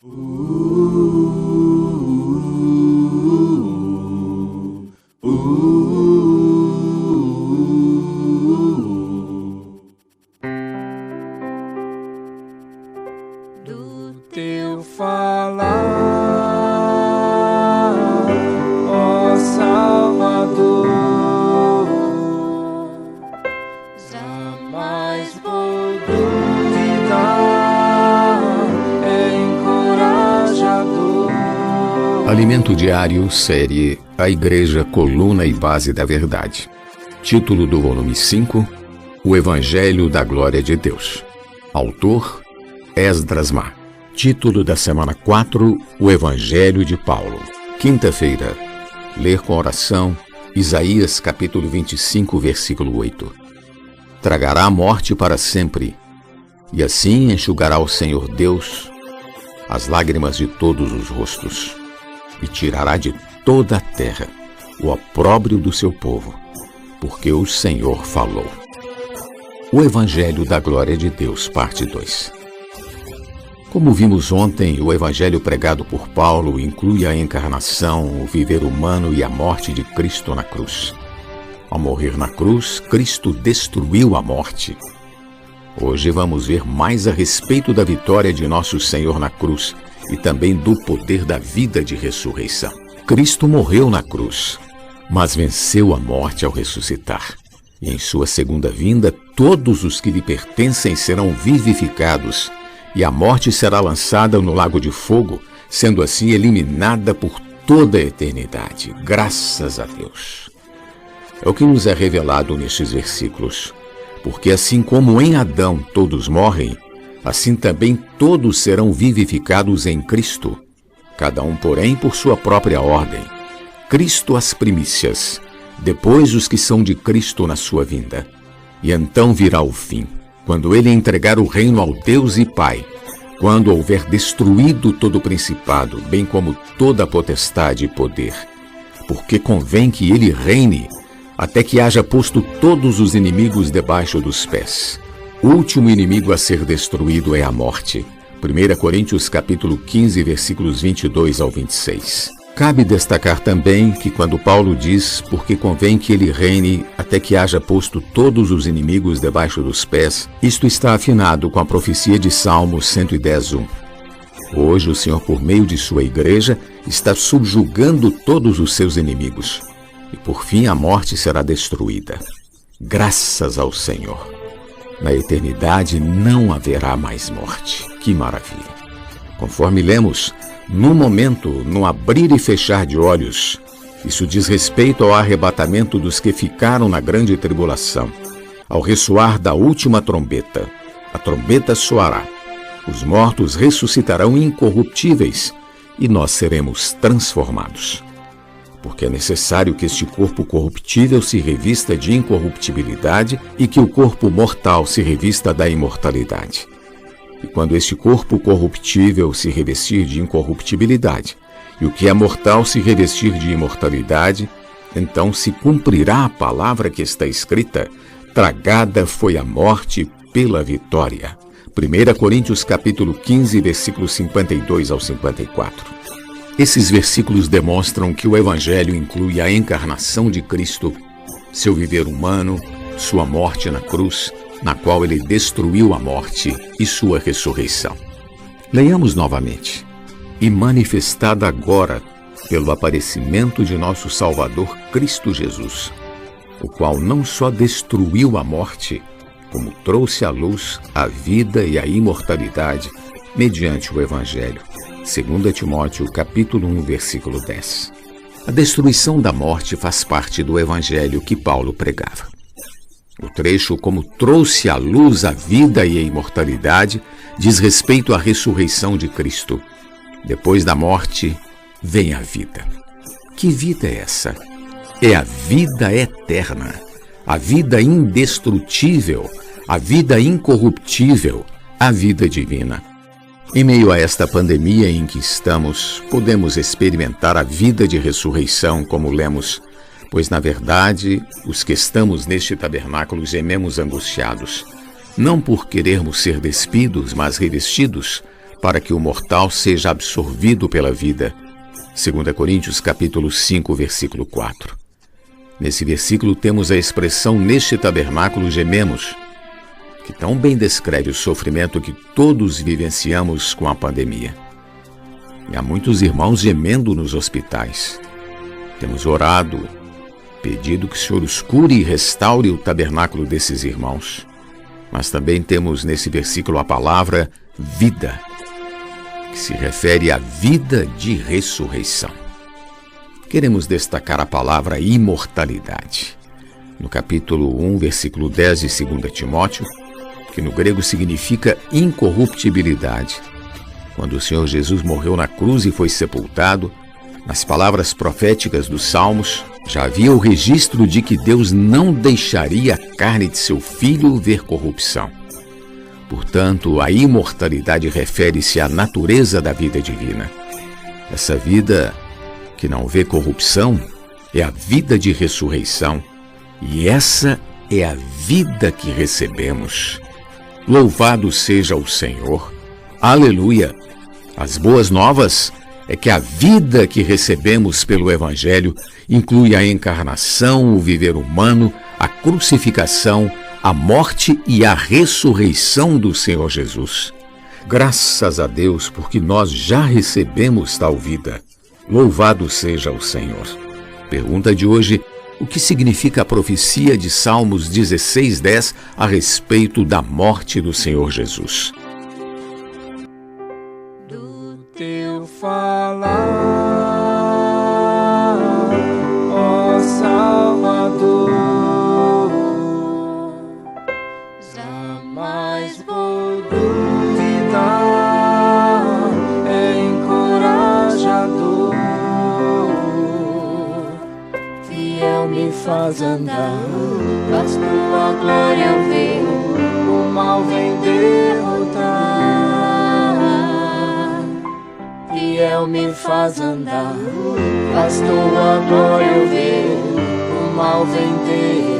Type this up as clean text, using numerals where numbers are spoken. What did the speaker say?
Do teu falar, ó Salvador, jamais vou duvidar, é encorajador. Alimento Diário, série A Igreja, Coluna e Base da Verdade. Título do volume 5, O Evangelho da Glória de Deus. Autor, Esdras Mar. Título da semana 4, O Evangelho de Paulo. Quinta-feira, ler com oração, Isaías capítulo 25, versículo 8. Tragará a morte para sempre, e assim enxugará o Senhor Deus as lágrimas de todos os rostos, e tirará de toda a terra o opróbrio do seu povo, porque o Senhor falou. O Evangelho da Glória de Deus, parte 2. Como vimos ontem, o Evangelho pregado por Paulo inclui a encarnação, o viver humano e a morte de Cristo na cruz. Ao morrer na cruz, Cristo destruiu a morte. Hoje vamos ver mais a respeito da vitória de nosso Senhor na cruz e também do poder da vida de ressurreição. Cristo morreu na cruz, mas venceu a morte ao ressuscitar. E em sua segunda vinda, todos os que lhe pertencem serão vivificados, e a morte será lançada no lago de fogo, sendo assim eliminada por toda a eternidade. Graças a Deus. É o que nos é revelado nestes versículos. Porque assim como em Adão todos morrem, assim também todos serão vivificados em Cristo, cada um, porém, por sua própria ordem. Cristo as primícias, depois os que são de Cristo na sua vinda. E então virá o fim, quando ele entregar o reino ao Deus e Pai, quando houver destruído todo o principado, bem como toda a potestade e poder. Porque convém que ele reine, até que haja posto todos os inimigos debaixo dos pés. O último inimigo a ser destruído é a morte. 1 Coríntios capítulo 15, versículos 22 ao 26. Cabe destacar também que quando Paulo diz, porque convém que ele reine até que haja posto todos os inimigos debaixo dos pés, isto está afinado com a profecia de Salmos 110:1. Hoje o Senhor, por meio de sua igreja, está subjugando todos os seus inimigos. E por fim a morte será destruída. Graças ao Senhor. Na eternidade não haverá mais morte. Que maravilha! Conforme lemos, no momento, no abrir e fechar de olhos, isso diz respeito ao arrebatamento dos que ficaram na grande tribulação. Ao ressoar da última trombeta, a trombeta soará. Os mortos ressuscitarão incorruptíveis e nós seremos transformados. Porque é necessário que este corpo corruptível se revista de incorruptibilidade e que o corpo mortal se revista da imortalidade. E quando este corpo corruptível se revestir de incorruptibilidade e o que é mortal se revestir de imortalidade, então se cumprirá a palavra que está escrita: tragada foi a morte pela vitória. 1 Coríntios capítulo 15, versículos 52 ao 54. Esses versículos demonstram que o Evangelho inclui a encarnação de Cristo, seu viver humano, sua morte na cruz, na qual ele destruiu a morte, e sua ressurreição. Leiamos novamente. E manifestada agora pelo aparecimento de nosso Salvador Cristo Jesus, o qual não só destruiu a morte, como trouxe à luz a vida e a imortalidade mediante o Evangelho. 2 Timóteo capítulo 1, versículo 10. A destruição da morte faz parte do Evangelho que Paulo pregava. O trecho como trouxe à luz a vida e a imortalidade diz respeito à ressurreição de Cristo. Depois da morte, vem a vida. Que vida é essa? É a vida eterna, a vida indestrutível, a vida incorruptível, a vida divina. Em meio a esta pandemia em que estamos, podemos experimentar a vida de ressurreição, como lemos, pois, na verdade, os que estamos neste tabernáculo gememos angustiados, não por querermos ser despidos, mas revestidos, para que o mortal seja absorvido pela vida. 2 Coríntios capítulo 5, versículo 4. Nesse versículo temos a expressão "neste tabernáculo gememos", que tão bem descreve o sofrimento que todos vivenciamos com a pandemia. E há muitos irmãos gemendo nos hospitais. Temos orado, pedido que o Senhor os cure e restaure o tabernáculo desses irmãos. Mas também temos nesse versículo a palavra vida, que se refere à vida de ressurreição. Queremos destacar a palavra imortalidade. No capítulo 1, versículo 10 de 2 Timóteo, que no grego significa incorruptibilidade. Quando o Senhor Jesus morreu na cruz e foi sepultado, nas palavras proféticas dos Salmos, já havia o registro de que Deus não deixaria a carne de seu Filho ver corrupção. Portanto, a imortalidade refere-se à natureza da vida divina. Essa vida que não vê corrupção é a vida de ressurreição, e essa é a vida que recebemos. Louvado seja o Senhor! Aleluia! As boas novas é que a vida que recebemos pelo Evangelho inclui a encarnação, o viver humano, a crucificação, a morte e a ressurreição do Senhor Jesus. Graças a Deus, porque nós já recebemos tal vida. Louvado seja o Senhor. Pergunta de hoje: o que significa a profecia de Salmos 16:10 a respeito da morte do Senhor Jesus? Do teu falar, ó Salvador, jamais vou duvidar, é encorajador, fiel me faz andar, faz tua glória eu ver, o mal vem derrotar. Fiel me faz andar, faz tua glória eu ver, o mal vem derrotar.